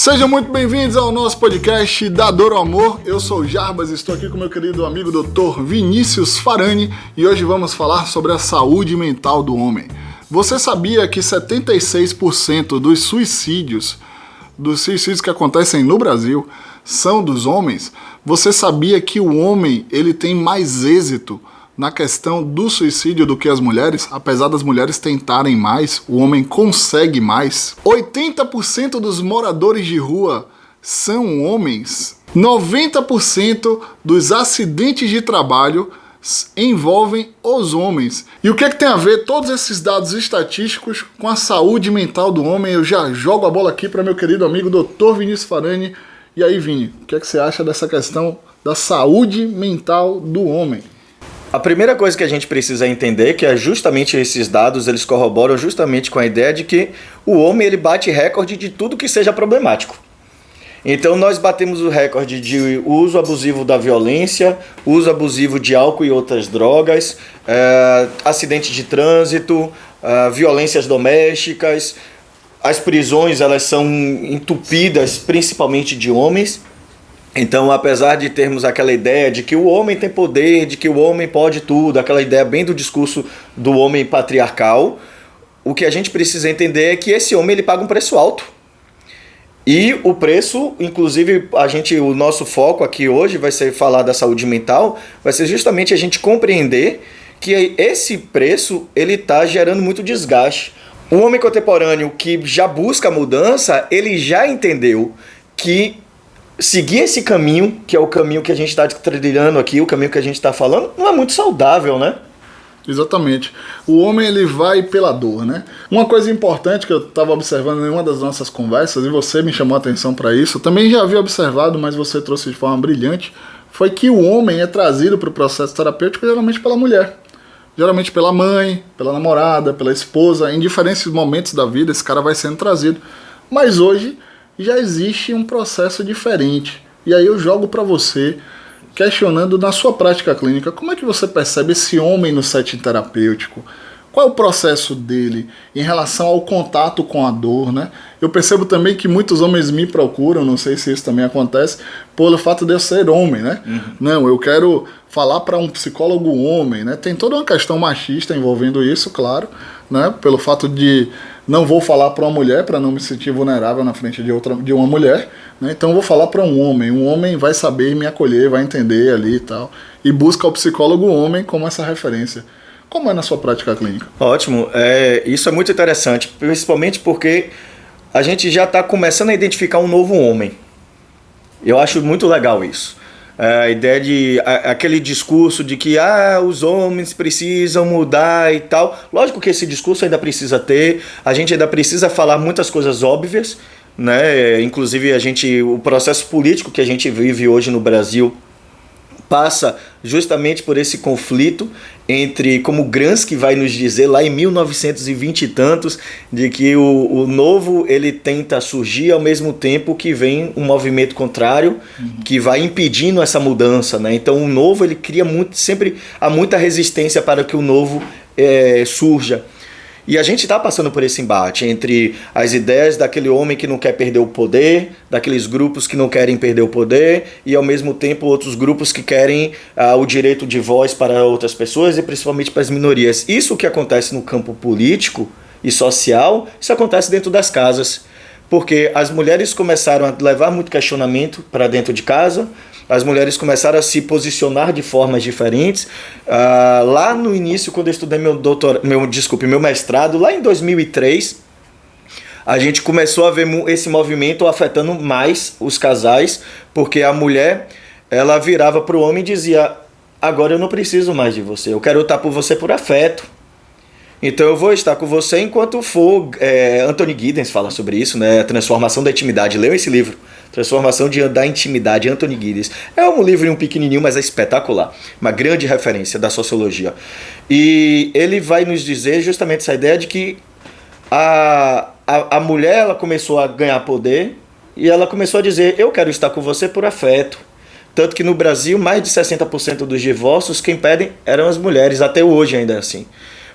Sejam muito bem-vindos ao nosso podcast Da Dor ao Amor. Eu sou o Jarbas e estou aqui com meu querido amigo Dr. Vinícius Farani e hoje vamos falar sobre a saúde mental do homem. Você sabia que 76% dos suicídios que acontecem no Brasil são dos homens? Você sabia que o homem ele tem mais êxito na questão do suicídio do que as mulheres? Apesar das mulheres tentarem mais, o homem consegue mais. 80% dos moradores de rua são homens. 90% dos acidentes de trabalho envolvem os homens. E o que é que tem a ver todos esses dados estatísticos com a saúde mental do homem? Eu já jogo a bola aqui para meu querido amigo Dr. Vinícius Farani. E aí, Vini, o que é que você acha dessa questão da saúde mental do homem? A primeira coisa que a gente precisa entender é que justamente esses dados eles corroboram justamente com a ideia de que o homem ele bate recorde de tudo que seja problemático. Então nós batemos o recorde de uso abusivo da violência, uso abusivo de álcool e outras drogas, acidente de trânsito, violências domésticas. As prisões elas são entupidas principalmente de homens. Então, apesar de termos aquela ideia de que o homem tem poder, de que o homem pode tudo, aquela ideia bem do discurso do homem patriarcal, o que a gente precisa entender é que esse homem ele paga um preço alto. E o preço, inclusive, o nosso foco aqui hoje vai ser falar da saúde mental, vai ser justamente a gente compreender que esse preço ele está gerando muito desgaste. O homem contemporâneo que já busca a mudança, ele já entendeu que seguir esse caminho, que é o caminho que a gente está trilhando aqui, o caminho que a gente está falando, não é muito saudável, né? Exatamente. O homem ele vai pela dor, né? Uma coisa importante que eu estava observando em uma das nossas conversas, e você me chamou a atenção para isso, eu também já havia observado, mas você trouxe de forma brilhante, foi que o homem é trazido para o processo terapêutico geralmente pela mulher. Geralmente pela mãe, pela namorada, pela esposa, em diferentes momentos da vida esse cara vai sendo trazido. Mas hoje já existe um processo diferente. E aí eu jogo para você, questionando na sua prática clínica, como é que você percebe esse homem no setting terapêutico? Qual é o processo dele em relação ao contato com a dor, né? Eu percebo também que muitos homens me procuram, não sei se isso também acontece, pelo fato de eu ser homem, né? Uhum. Não, eu quero falar para um psicólogo homem, né? Tem toda uma questão machista envolvendo isso, claro, né? Pelo fato de não vou falar para uma mulher para não me sentir vulnerável na frente de uma mulher, né? Então eu vou falar para um homem vai saber me acolher, vai entender ali e tal, e busca o psicólogo homem como essa referência. Como é na sua prática clínica? Ótimo, isso é muito interessante, principalmente porque a gente já está começando a identificar um novo homem. Eu acho muito legal isso. A ideia de aquele discurso de que os homens precisam mudar e tal. Lógico que esse discurso ainda precisa ter, a gente ainda precisa falar muitas coisas óbvias, né? Inclusive o processo político que a gente vive hoje no Brasil passa justamente por esse conflito entre, como Gramsci vai nos dizer lá em 1920 e tantos, de que o novo ele tenta surgir ao mesmo tempo que vem um movimento contrário, que vai impedindo essa mudança, né? Então o novo ele cria sempre há muita resistência para que o novo surja. E a gente está passando por esse embate entre as ideias daquele homem que não quer perder o poder, daqueles grupos que não querem perder o poder, e ao mesmo tempo outros grupos que querem o direito de voz para outras pessoas e principalmente para as minorias. Isso que acontece no campo político e social, isso acontece dentro das casas. Porque as mulheres começaram a levar muito questionamento para dentro de casa, as mulheres começaram a se posicionar de formas diferentes. Lá no início, quando eu estudei meu mestrado, lá em 2003, a gente começou a ver esse movimento afetando mais os casais, porque a mulher ela virava para o homem e dizia: agora eu não preciso mais de você, eu quero estar por você por afeto. Então eu vou estar com você enquanto for... Anthony Giddens fala sobre isso, né? A transformação da intimidade. Leiam esse livro. Transformação da intimidade, Anthony Giddens. É um livro pequenininho, mas é espetacular. Uma grande referência da sociologia. E ele vai nos dizer justamente essa ideia de que a mulher ela começou a ganhar poder e ela começou a dizer: eu quero estar com você por afeto. Tanto que no Brasil, mais de 60% dos divórcios, quem pedem eram as mulheres. Até hoje ainda é assim.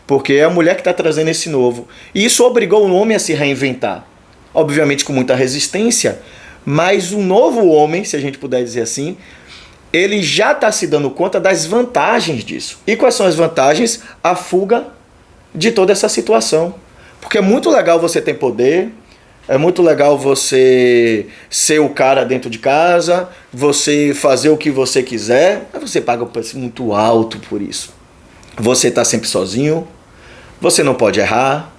Porque é a mulher que está trazendo esse novo. E isso obrigou o homem a se reinventar. Obviamente com muita resistência, Mas o novo homem, se a gente puder dizer assim, ele já está se dando conta das vantagens disso. E quais são as vantagens? A fuga de toda essa situação. Porque é muito legal você ter poder, é muito legal você ser o cara dentro de casa, você fazer o que você quiser, mas você paga um preço muito alto por isso. Você está sempre sozinho, você não pode errar,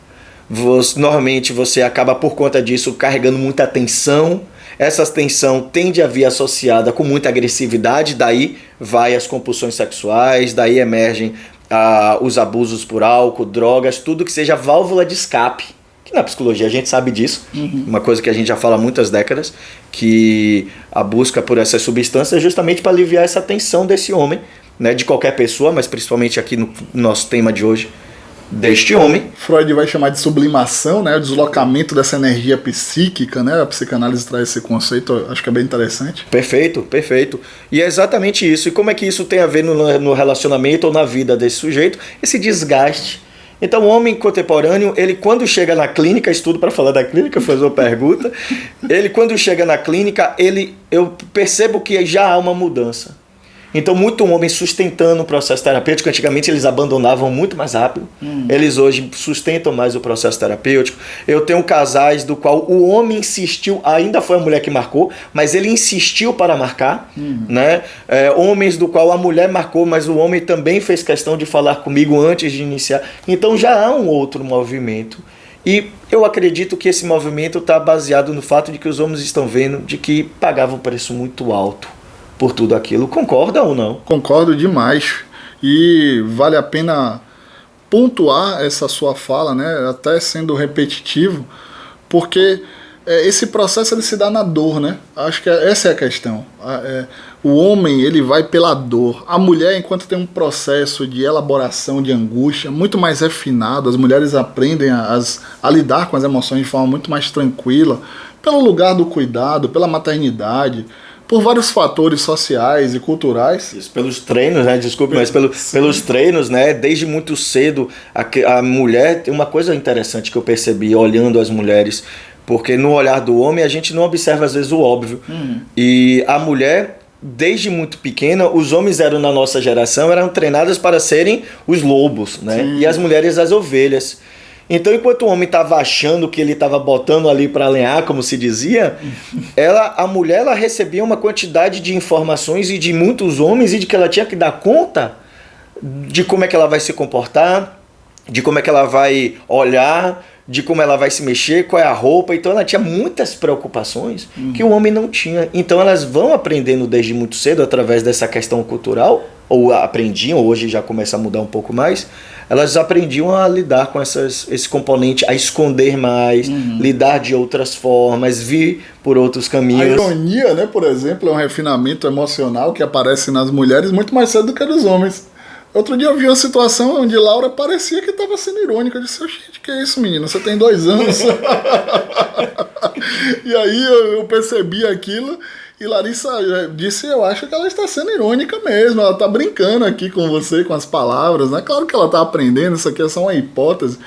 normalmente você acaba por conta disso carregando muita tensão. Essa tensão tende a vir associada com muita agressividade, daí vai as compulsões sexuais, daí emergem os abusos por álcool, drogas, tudo que seja válvula de escape. Que na psicologia a gente sabe disso, uma coisa que a gente já fala há muitas décadas, que a busca por essas substâncias é justamente para aliviar essa tensão desse homem, né, de qualquer pessoa, mas principalmente aqui no nosso tema de hoje, deste homem. Freud vai chamar de sublimação, né, o deslocamento dessa energia psíquica, né, a psicanálise traz esse conceito, acho que é bem interessante. Perfeito, perfeito. E é exatamente isso. E como é que isso tem a ver no relacionamento ou na vida desse sujeito? Esse desgaste. Então o homem contemporâneo, ele quando chega na clínica, estudo para falar da clínica, fazer uma pergunta, ele quando chega na clínica, eu percebo que já há uma mudança. Então, muito homem sustentando o processo terapêutico. Antigamente, eles abandonavam muito mais rápido. Eles hoje sustentam mais o processo terapêutico. Eu tenho casais do qual o homem insistiu, ainda foi a mulher que marcou, mas ele insistiu para marcar. Né? Homens do qual a mulher marcou, mas o homem também fez questão de falar comigo antes de iniciar. Então, já há um outro movimento. E eu acredito que esse movimento está baseado no fato de que os homens estão vendo de que pagavam um preço muito alto por tudo aquilo. Concorda ou não? Concordo demais. E vale a pena pontuar essa sua fala, né? Até sendo repetitivo, porque esse processo ele se dá na dor, né? Acho que essa é a questão. O homem ele vai pela dor. A mulher, enquanto tem um processo de elaboração de angústia muito mais refinado, as mulheres aprendem a lidar com as emoções de forma muito mais tranquila, pelo lugar do cuidado, pela maternidade, por vários fatores sociais e culturais. Isso, pelos treinos, né? Desculpe, mas pelos treinos, né? Desde muito cedo, a mulher... Tem uma coisa interessante que eu percebi olhando as mulheres, porque no olhar do homem a gente não observa às vezes o óbvio. E a mulher, desde muito pequena, os homens na nossa geração eram treinados para serem os lobos, né? Sim. E as mulheres as ovelhas. Então, enquanto o homem estava achando que ele estava botando ali para alinhar, como se dizia, a mulher ela recebia uma quantidade de informações e de muitos homens e de que ela tinha que dar conta de como é que ela vai se comportar, de como é que ela vai olhar, de como ela vai se mexer, qual é a roupa. Então ela tinha muitas preocupações que o homem não tinha. Então elas vão aprendendo desde muito cedo através dessa questão cultural, ou aprendiam, hoje já começa a mudar um pouco mais, elas aprendiam a lidar com esse componente, a esconder mais, lidar de outras formas, vir por outros caminhos. A ironia, né, por exemplo, é um refinamento emocional que aparece nas mulheres muito mais cedo do que nos homens. Outro dia eu vi uma situação onde Laura parecia que estava sendo irônica. Eu disse, gente, que é isso, menino? Você tem 2 anos. E aí eu percebi aquilo e Larissa disse, eu acho que ela está sendo irônica mesmo. Ela está brincando aqui com você, com as palavras, né? Claro que ela está aprendendo, isso aqui é só uma hipótese.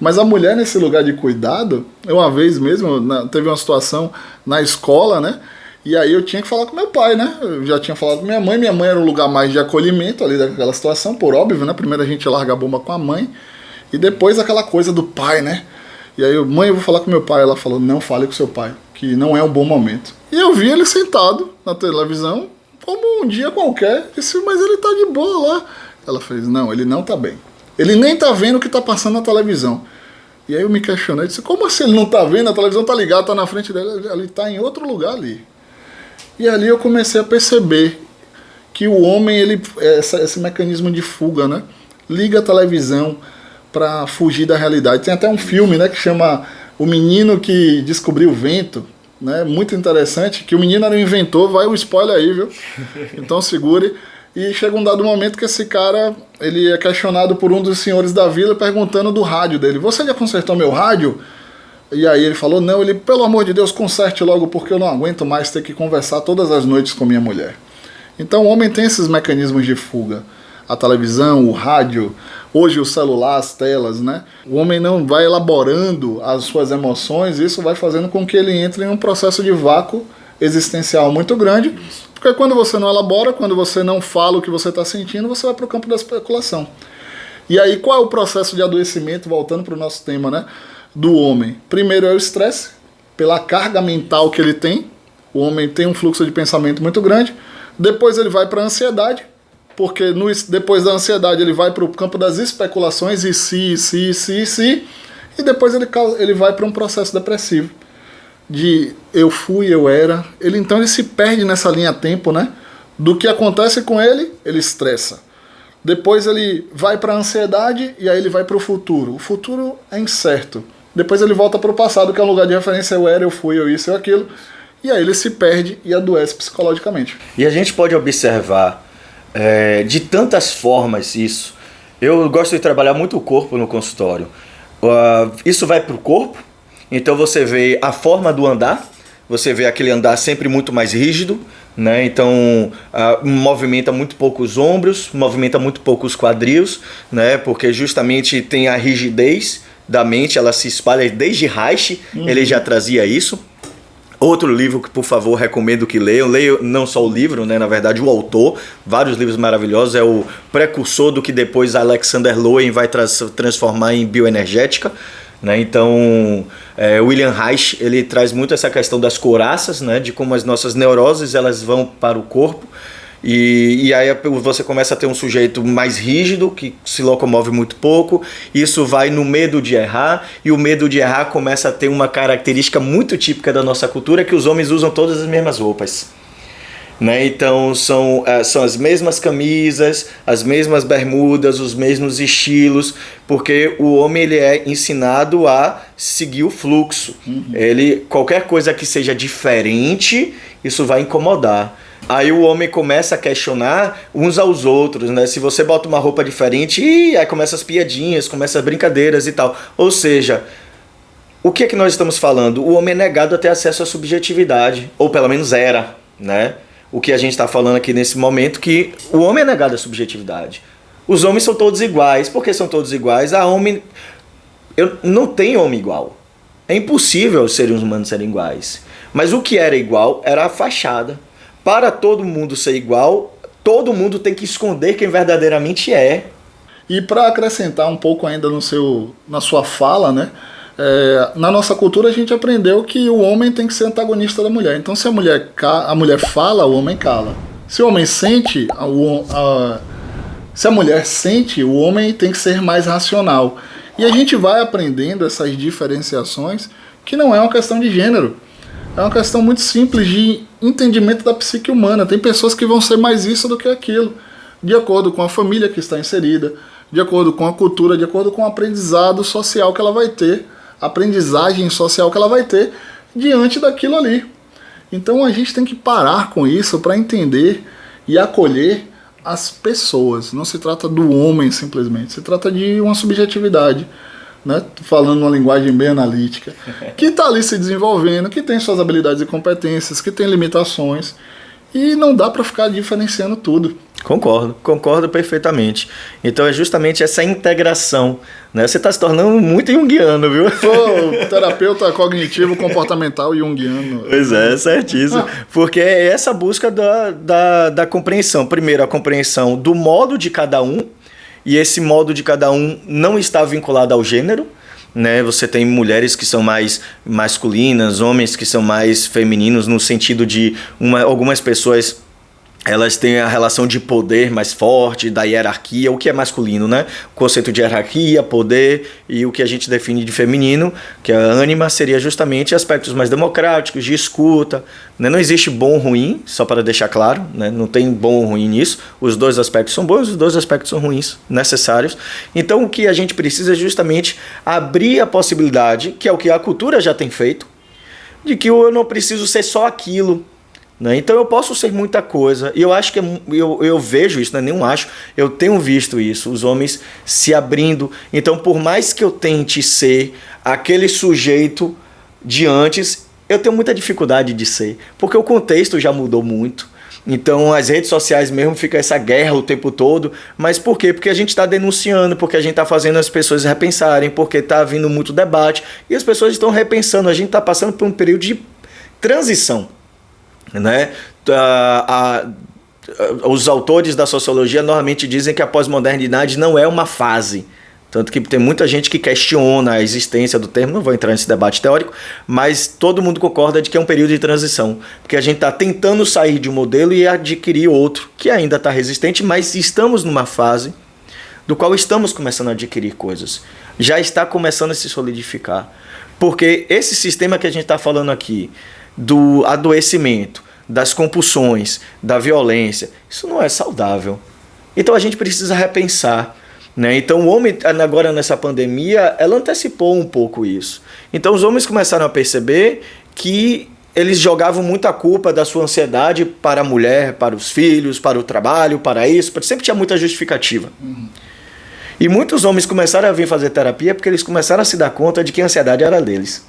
Mas a mulher nesse lugar de cuidado, uma vez mesmo, teve uma situação na escola, né? E aí eu tinha que falar com meu pai, né? Eu já tinha falado com minha mãe era um lugar mais de acolhimento ali daquela situação, por óbvio, né? Primeiro a gente larga a bomba com a mãe e depois aquela coisa do pai, né? E aí, mãe, eu vou falar com meu pai. Ela falou, não fale com seu pai, que não é um bom momento. E eu vi ele sentado na televisão, como um dia qualquer. Disse, mas ele tá de boa lá. Ela fez, não, ele não tá bem. Ele nem tá vendo o que tá passando na televisão. E aí eu me questionei, disse, como assim ele não tá vendo? A televisão tá ligada, tá na frente dele, ele tá em outro lugar ali. E ali eu comecei a perceber que o homem, esse mecanismo de fuga, né? Liga a televisão para fugir da realidade. Tem até um filme, né, que chama O Menino que Descobriu o Vento, né? Muito interessante, que o menino era um inventor, vai o spoiler aí, viu? Então segure. E chega um dado momento que esse cara, ele é questionado por um dos senhores da vila perguntando do rádio dele. Você já consertou meu rádio? E aí ele falou, não, ele, pelo amor de Deus, conserte logo, porque eu não aguento mais ter que conversar todas as noites com minha mulher. Então o homem tem esses mecanismos de fuga. A televisão, o rádio, hoje o celular, as telas, né? O homem não vai elaborando as suas emoções, e isso vai fazendo com que ele entre em um processo de vácuo existencial muito grande, porque quando você não elabora, quando você não fala o que você está sentindo, você vai para o campo da especulação. E aí, qual é o processo de adoecimento, voltando para o nosso tema, né, do homem? Primeiro é o estresse, pela carga mental que ele tem. O homem tem um fluxo de pensamento muito grande. Depois ele vai para a ansiedade, porque depois da ansiedade ele vai para o campo das especulações, e se. E depois ele vai para um processo depressivo. De eu fui, eu era. Então ele se perde nessa linha-tempo, né? Do que acontece com ele, ele estressa. Depois ele vai para a ansiedade e aí ele vai para o futuro. O futuro é incerto. Depois ele volta para o passado, que é um lugar de referência, eu era, eu fui, eu isso, eu aquilo. E aí ele se perde e adoece psicologicamente. E a gente pode observar de tantas formas isso. Eu gosto de trabalhar muito o corpo no consultório. Isso vai para o corpo, então você vê a forma do andar, você vê aquele andar sempre muito mais rígido, né? Então movimenta muito pouco os ombros, movimenta muito pouco os quadris, né? Porque justamente tem a rigidez da mente, ela se espalha desde Reich, ele já trazia isso. Outro livro que, por favor, recomendo que leiam. Leio não só o livro, né, na verdade, o autor. Vários livros maravilhosos. É o precursor do que depois Alexander Lowen vai transformar em bioenergética. Né? Então, William Reich, ele traz muito essa questão das couraças, né, de como as nossas neuroses elas vão para o corpo. E aí você começa a ter um sujeito mais rígido, que se locomove muito pouco. Isso vai no medo de errar, e o medo de errar começa a ter uma característica muito típica da nossa cultura, que os homens usam todas as mesmas roupas, né? Então são as mesmas camisas, as mesmas bermudas, os mesmos estilos, porque o homem ele é ensinado a seguir o fluxo. Qualquer coisa que seja diferente, isso vai incomodar. Aí o homem começa a questionar uns aos outros, né? Se você bota uma roupa diferente, aí começa as piadinhas, começa as brincadeiras e tal. Ou seja, o que é que nós estamos falando? O homem é negado a ter acesso à subjetividade, ou pelo menos era, né? O que a gente está falando aqui nesse momento, que o homem é negado à subjetividade. Os homens são todos iguais. Por que são todos iguais? Não tem homem igual. É impossível os seres humanos serem iguais. Mas o que era igual era a fachada. Para todo mundo ser igual, todo mundo tem que esconder quem verdadeiramente é. E para acrescentar um pouco ainda na sua fala, né? Na nossa cultura a gente aprendeu que o homem tem que ser antagonista da mulher. Então se a mulher fala, o homem cala. Se o homem sente, se a mulher sente, o homem tem que ser mais racional. E a gente vai aprendendo essas diferenciações, que não é uma questão de gênero. É uma questão muito simples de entendimento da psique humana. Tem pessoas que vão ser mais isso do que aquilo, de acordo com a família que está inserida, de acordo com a cultura, de acordo com o aprendizado social que ela vai ter, a aprendizagem social que ela vai ter diante daquilo ali. Então a gente tem que parar com isso para entender e acolher as pessoas. Não se trata do homem simplesmente, se trata de uma subjetividade. Né? Falando uma linguagem bem analítica, que está ali se desenvolvendo, que tem suas habilidades e competências, que tem limitações, e não dá para ficar diferenciando tudo. Concordo perfeitamente. Então é justamente essa integração, né? Você está se tornando muito junguiano, viu? Sou terapeuta cognitivo comportamental junguiano. Pois é, certíssimo. Porque é essa busca da compreensão. Primeiro, a compreensão do modo de cada um. E esse modo de cada um não está vinculado ao gênero, né? Você tem mulheres que são mais masculinas, homens que são mais femininos, no sentido de algumas pessoas elas têm a relação de poder mais forte, da hierarquia, o que é masculino, né? O conceito de hierarquia, poder, e o que a gente define de feminino, que é a ânima, seria justamente aspectos mais democráticos, de escuta, né? Não existe bom ou ruim, só para deixar claro, né? Não tem bom ou ruim nisso, os dois aspectos são bons, os dois aspectos são ruins, necessários. Então o que a gente precisa é justamente abrir a possibilidade, que é o que a cultura já tem feito, de que eu não preciso ser só aquilo, né? Então eu posso ser muita coisa, e eu acho que eu vejo isso, não é nem acho, eu tenho visto isso, os homens se abrindo. Então por mais que eu tente ser aquele sujeito de antes, eu tenho muita dificuldade de ser, porque o contexto já mudou muito. Então as redes sociais mesmo fica essa guerra o tempo todo. Mas por quê? Porque a gente está denunciando, porque a gente está fazendo as pessoas repensarem, porque está havendo muito debate, e as pessoas estão repensando. A gente está passando por um período de transição. né? Os autores da sociologia normalmente dizem que a pós-modernidade não é uma fase. Tanto que tem muita gente que questiona a existência do termo, não vou entrar nesse debate teórico, mas todo mundo concorda de que é um período de transição. Porque a gente está tentando sair de um modelo e adquirir outro, que ainda está resistente, mas estamos numa fase do qual estamos começando a adquirir coisas. Já está começando a se solidificar. Porque esse sistema que a gente está falando aqui, do adoecimento, das compulsões, da violência, isso não é saudável. Então a gente precisa repensar. Né? Então o homem, agora nessa pandemia, ela antecipou um pouco isso. Então os homens começaram a perceber que eles jogavam muita culpa da sua ansiedade para a mulher, para os filhos, para o trabalho, para isso, sempre tinha muita justificativa. E muitos homens começaram a vir fazer terapia porque eles começaram a se dar conta de que a ansiedade era deles.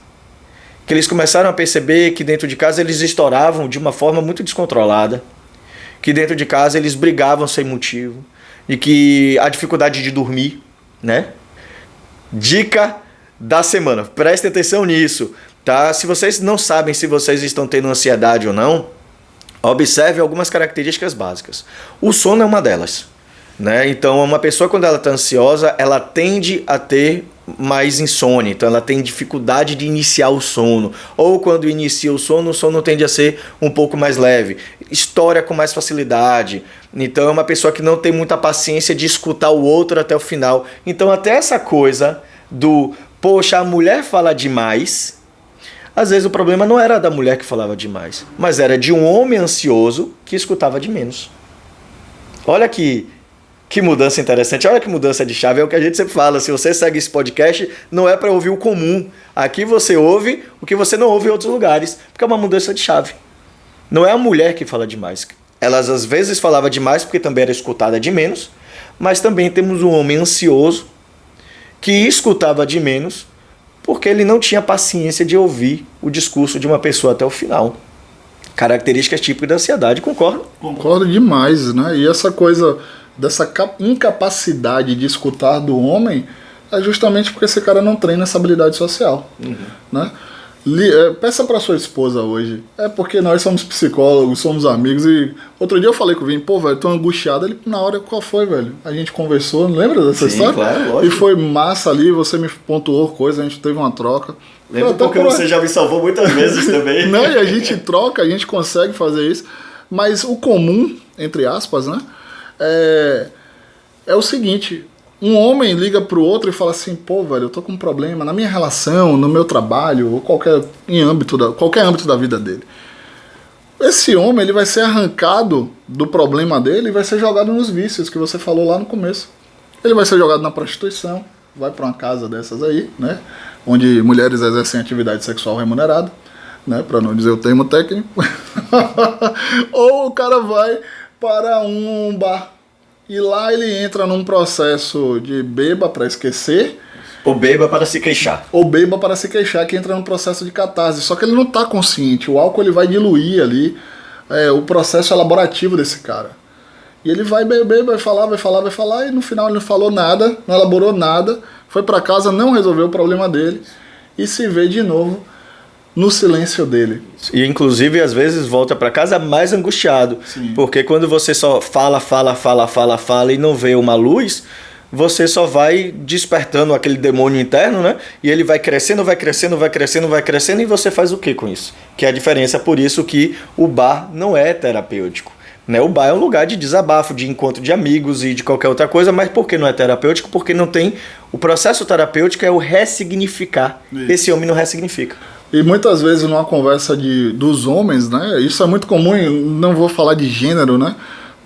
Que eles começaram a perceber que dentro de casa eles estouravam de uma forma muito descontrolada, que dentro de casa eles brigavam sem motivo, e que a dificuldade de dormir, né? Dica da semana, prestem atenção nisso, tá? Se vocês não sabem se vocês estão tendo ansiedade ou não, observe algumas características básicas. O sono é uma delas, né? Então, uma pessoa quando ela está ansiosa, ela tende a ter mais insônia, então ela tem dificuldade de iniciar o sono, ou quando inicia o sono tende a ser um pouco mais leve, estoura com mais facilidade, então é uma pessoa que não tem muita paciência de escutar o outro até o final. Então até essa coisa do, poxa, a mulher fala demais, às vezes o problema não era da mulher que falava demais, mas era de um homem ansioso que escutava de menos. Olha que mudança interessante, olha que mudança de chave, é o que a gente sempre fala, se você segue esse podcast, não é para ouvir o comum, aqui você ouve o que você não ouve em outros lugares, porque é uma mudança de chave. Não é a mulher que fala demais, elas às vezes falavam demais porque também era escutada de menos, mas também temos um homem ansioso que escutava de menos porque ele não tinha paciência de ouvir o discurso de uma pessoa até o final. Características típicas da ansiedade, concordo? Concordo demais, né? E essa coisa dessa incapacidade de escutar do homem é justamente porque esse cara não treina essa habilidade social, né? Peça para sua esposa hoje, é porque nós somos psicólogos, somos amigos, e outro dia eu falei com o Vini, pô, velho, tô angustiado, ele, na hora, qual foi, velho? A gente conversou, não lembra dessa história? Claro, lógico. E foi massa ali, você me pontuou coisa, a gente teve uma troca. Lembra porque você já me salvou muitas vezes também. Não, e a gente troca, a gente consegue fazer isso, mas o comum, entre aspas, né? É o seguinte, um homem liga pro outro e fala assim, pô, velho, eu tô com um problema na minha relação, no meu trabalho, ou qualquer âmbito da vida dele. Esse homem, ele vai ser arrancado do problema dele e vai ser jogado nos vícios que você falou lá no começo. Ele vai ser jogado na prostituição, vai pra uma casa dessas aí, né, onde mulheres exercem atividade sexual remunerada, né, pra não dizer o termo técnico. Ou o cara vai para um bar. E lá ele entra num processo de beba para esquecer. Ou beba para se queixar. Ou beba para se queixar, que entra num processo de catarse. Só que ele não está consciente. O álcool ele vai diluir ali o processo elaborativo desse cara. E ele vai beber, vai falar, e no final ele não falou nada, não elaborou nada, foi para casa, não resolveu o problema dele e se vê de novo no silêncio dele. E inclusive às vezes volta para casa mais angustiado. Sim. Porque quando você só fala e não vê uma luz, você só vai despertando aquele demônio interno, né? E ele vai crescendo e você faz o que com isso? Que é a diferença, por isso que o bar não é terapêutico. Né? O bar é um lugar de desabafo, de encontro de amigos e de qualquer outra coisa, mas por que não é terapêutico? Porque não tem... O processo terapêutico é o ressignificar. Isso. Esse homem não ressignifica. E muitas vezes numa conversa dos homens, né? Isso é muito comum, não vou falar de gênero, né?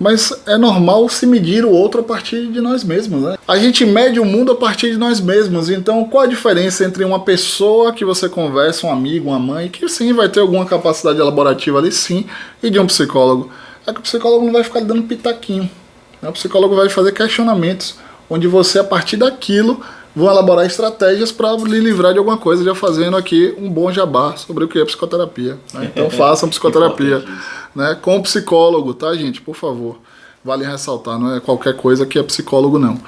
Mas é normal se medir o outro a partir de nós mesmos, né? A gente mede o mundo a partir de nós mesmos. Então, qual a diferença entre uma pessoa que você conversa, um amigo, uma mãe, que sim, vai ter alguma capacidade elaborativa ali, sim, e de um psicólogo? É que o psicólogo não vai ficar dando pitaquinho, né? O psicólogo vai fazer questionamentos, onde você, a partir daquilo, vão elaborar estratégias para lhe livrar de alguma coisa, já fazendo aqui um bom jabá sobre o que é psicoterapia, né? Então façam psicoterapia, né? Com psicólogo, tá, gente? Por favor. Vale ressaltar, não é qualquer coisa que é psicólogo, não.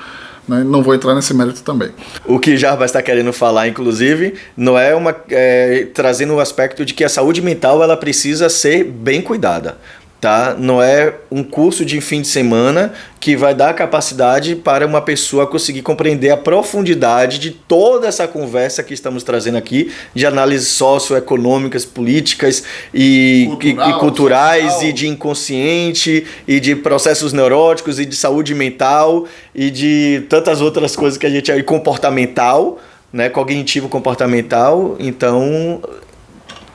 né? Não vou entrar nesse mérito também. O que Jarbas está querendo falar, inclusive, não é trazendo o aspecto de que a saúde mental ela precisa ser bem cuidada. Tá? Não é um curso de fim de semana que vai dar capacidade para uma pessoa conseguir compreender a profundidade de toda essa conversa que estamos trazendo aqui, de análises socioeconômicas, políticas e culturais, social, e de inconsciente, e de processos neuróticos, e de saúde mental, e de tantas outras coisas que a gente... E comportamental, né? Cognitivo comportamental. Então...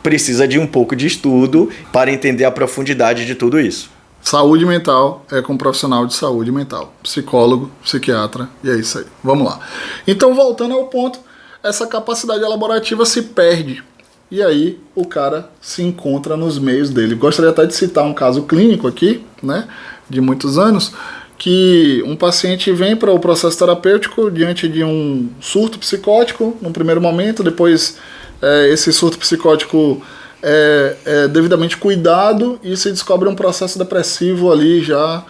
precisa de um pouco de estudo para entender a profundidade de tudo isso. Saúde mental é com um profissional de saúde mental, psicólogo, psiquiatra, e é isso aí. Vamos lá. Então, voltando ao ponto, essa capacidade elaborativa se perde. E aí o cara se encontra nos meios dele. Gostaria até de citar um caso clínico aqui, né, de muitos anos, que um paciente vem para o processo terapêutico diante de um surto psicótico, num primeiro momento, depois... esse surto psicótico é devidamente cuidado e se descobre um processo depressivo ali já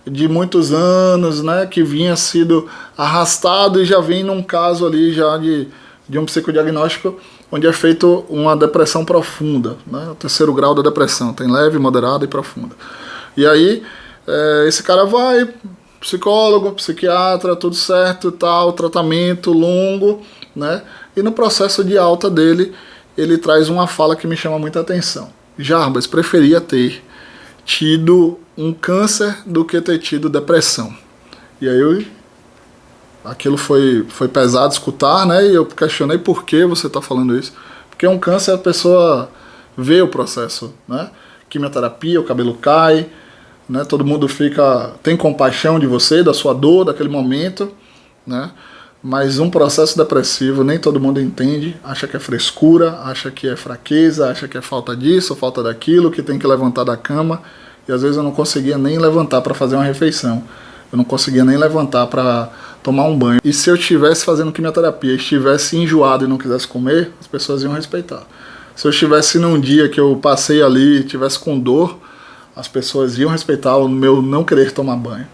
de muitos anos, né, que vinha sido arrastado e já vem num caso ali já de um psicodiagnóstico onde é feito uma depressão profunda, né, o 3º grau da depressão, tem leve, moderada e profunda. E aí esse cara vai, psicólogo, psiquiatra, tudo certo e tal, tratamento longo, né? E no processo de alta dele, ele traz uma fala que me chama muita atenção. Jarbas preferia ter tido um câncer do que ter tido depressão. E aí aquilo foi pesado escutar, né? E eu questionei por que você está falando isso. Porque um câncer a pessoa vê o processo, né? Quimioterapia, o cabelo cai, né? Todo mundo tem compaixão de você, da sua dor, daquele momento, né? Mas um processo depressivo nem todo mundo entende, acha que é frescura, acha que é fraqueza, acha que é falta disso, falta daquilo, que tem que levantar da cama. E às vezes eu não conseguia nem levantar para fazer uma refeição. Eu não conseguia nem levantar para tomar um banho. E se eu estivesse fazendo quimioterapia, estivesse enjoado e não quisesse comer, as pessoas iam respeitar. Se eu estivesse num dia que eu passei ali, estivesse com dor, as pessoas iam respeitar o meu não querer tomar banho.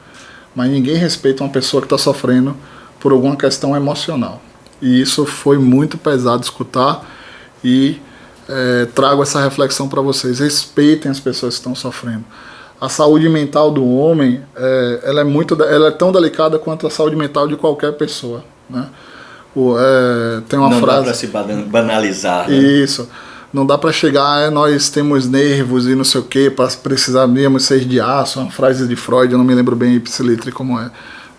Mas ninguém respeita uma pessoa que está sofrendo por alguma questão emocional. E isso foi muito pesado escutar e trago essa reflexão para vocês. Respeitem as pessoas que estão sofrendo. A saúde mental do homem, ela é tão delicada quanto a saúde mental de qualquer pessoa, né? Tem uma frase... Não dá para se banalizar. Né? Isso. Não dá para chegar, nós temos nervos e não sei o que, precisaríamos ser de aço, uma frase de Freud, eu não me lembro bem ipsilitri como é.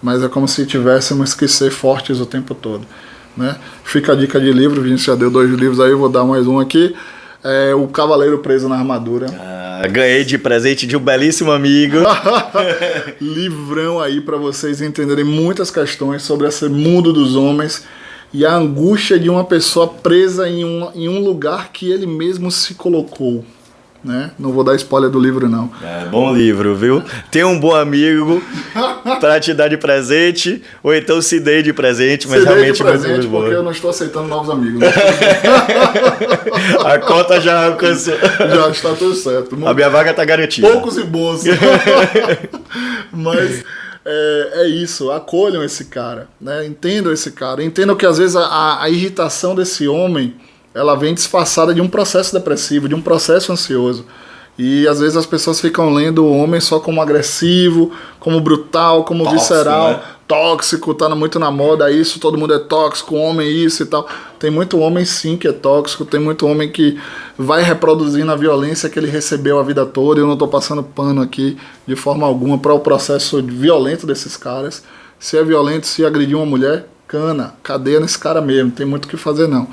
Mas é como se tivéssemos que ser fortes o tempo todo, né? Fica a dica de livro, a gente já deu 2 livros aí, eu vou dar mais um aqui. O Cavaleiro Preso na Armadura. Ganhei de presente de um belíssimo amigo. Livrão aí para vocês entenderem muitas questões sobre esse mundo dos homens e a angústia de uma pessoa presa em um lugar que ele mesmo se colocou, né? Não vou dar spoiler do livro, não. Bom livro, viu? Tem um bom amigo para te dar de presente, ou então se dê de presente, mas realmente de presente, porque eu não estou aceitando novos amigos. Né? A conta já alcançou. Já está tudo certo. A minha vaga está garantida. Poucos e bons. Mas é isso, acolham esse cara, né? Entendam esse cara. Entendam que às vezes a irritação desse homem ela vem disfarçada de um processo depressivo, de um processo ansioso. E às vezes as pessoas ficam lendo o homem só como agressivo, como brutal, como tóxico, visceral, né? Tóxico, tá muito na moda isso, todo mundo é tóxico, homem isso e tal. Tem muito homem sim que é tóxico, tem muito homem que vai reproduzindo a violência que ele recebeu a vida toda. Eu não tô passando pano aqui de forma alguma para o processo violento desses caras. Se é violento, se agredir uma mulher, cana, cadeia nesse cara mesmo, tem muito o que fazer não.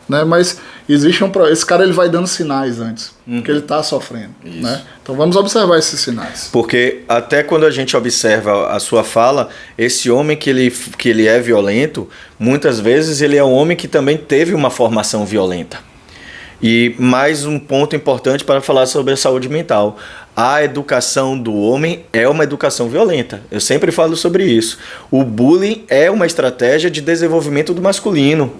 Né? Mas existe esse cara ele vai dando sinais antes, porque ele está sofrendo, né? Então vamos observar esses sinais. Porque até quando a gente observa a sua fala, esse homem que ele é violento, muitas vezes ele é um homem que também teve uma formação violenta. E mais um ponto importante para falar sobre a saúde mental. A educação do homem é uma educação violenta. Eu sempre falo sobre isso. O bullying é uma estratégia de desenvolvimento do masculino.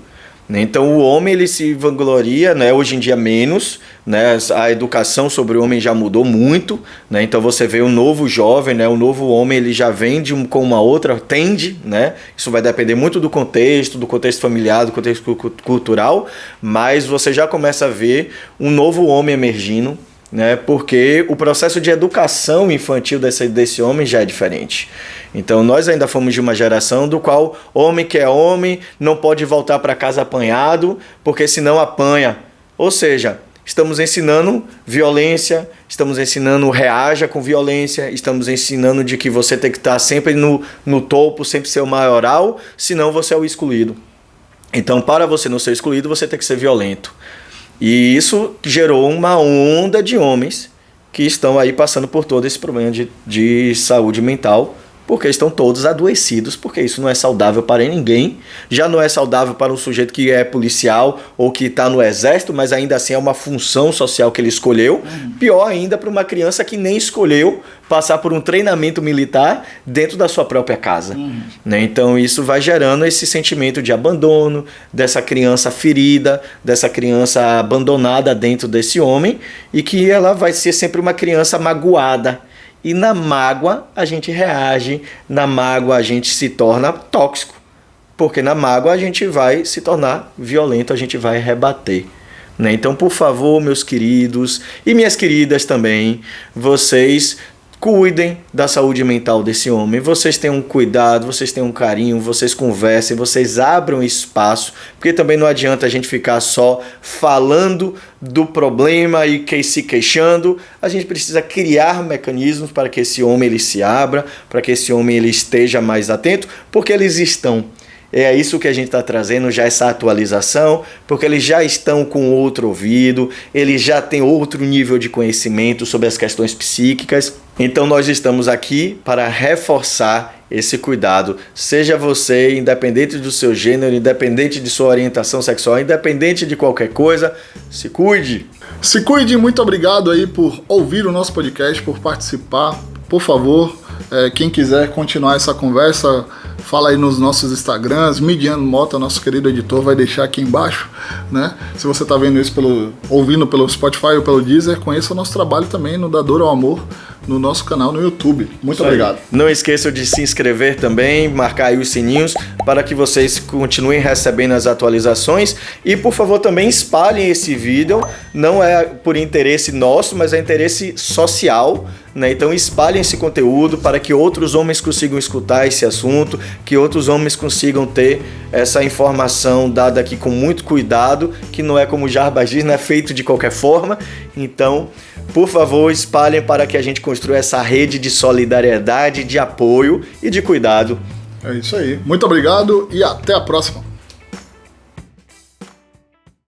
né? Então o homem ele se vangloria, né? Hoje em dia menos, né? A educação sobre o homem já mudou muito, né? Então você vê um novo jovem, né? O novo homem ele já vem com uma outra, tende, né? Isso vai depender muito do contexto familiar, do contexto cultural, mas você já começa a ver um novo homem emergindo, né? Porque o processo de educação infantil desse homem já é diferente. Então nós ainda fomos de uma geração do qual homem que é homem não pode voltar para casa apanhado, porque senão apanha. Ou seja, estamos ensinando violência, estamos ensinando reaja com violência, estamos ensinando de que você tem que estar sempre no topo, sempre ser o maioral, senão você é o excluído. Então, para você não ser excluído, você tem que ser violento. E isso gerou uma onda de homens que estão aí passando por todo esse problema de saúde mental, porque estão todos adoecidos, porque isso não é saudável para ninguém. Já não é saudável para um sujeito que é policial ou que está no exército, mas ainda assim é uma função social que ele escolheu. Pior ainda para uma criança que nem escolheu passar por um treinamento militar dentro da sua própria casa. Né? Então isso vai gerando esse sentimento de abandono, dessa criança ferida, dessa criança abandonada dentro desse homem, e que ela vai ser sempre uma criança magoada. E na mágoa a gente reage, na mágoa a gente se torna tóxico, porque na mágoa a gente vai se tornar violento, a gente vai rebater. Né? Então, por favor, meus queridos e minhas queridas também, vocês cuidem da saúde mental desse homem, vocês tenham cuidado, vocês tenham carinho, vocês conversem, vocês abram espaço, porque também não adianta a gente ficar só falando do problema e se queixando. A gente precisa criar mecanismos para que esse homem ele se abra, para que esse homem ele esteja mais atento, porque eles estão. É isso que a gente está trazendo, já essa atualização, porque eles já estão com outro ouvido, eles já têm outro nível de conhecimento sobre as questões psíquicas. Então nós estamos aqui para reforçar esse cuidado. Seja você, independente do seu gênero, independente de sua orientação sexual, independente de qualquer coisa, se cuide. Se cuide, muito obrigado aí por ouvir o nosso podcast, por participar. Por favor, quem quiser continuar essa conversa, fala aí nos nossos Instagrams. Midiano Mota, nosso querido editor, vai deixar aqui embaixo, né? Se você está vendo isso ouvindo pelo Spotify ou pelo Deezer, conheça o nosso trabalho também no Dador ao Amor, no nosso canal no YouTube. Muito obrigado. Não esqueçam de se inscrever também, marcar aí os sininhos para que vocês continuem recebendo as atualizações. E por favor também espalhem esse vídeo, não é por interesse nosso, mas é interesse social, né? Então espalhem esse conteúdo para que outros homens consigam escutar esse assunto, que outros homens consigam ter essa informação dada aqui com muito cuidado, que não é como o Jarbas diz, não é feito de qualquer forma. Então, por favor, espalhem para que a gente construa essa rede de solidariedade, de apoio e de cuidado. É isso aí. Muito obrigado e até a próxima.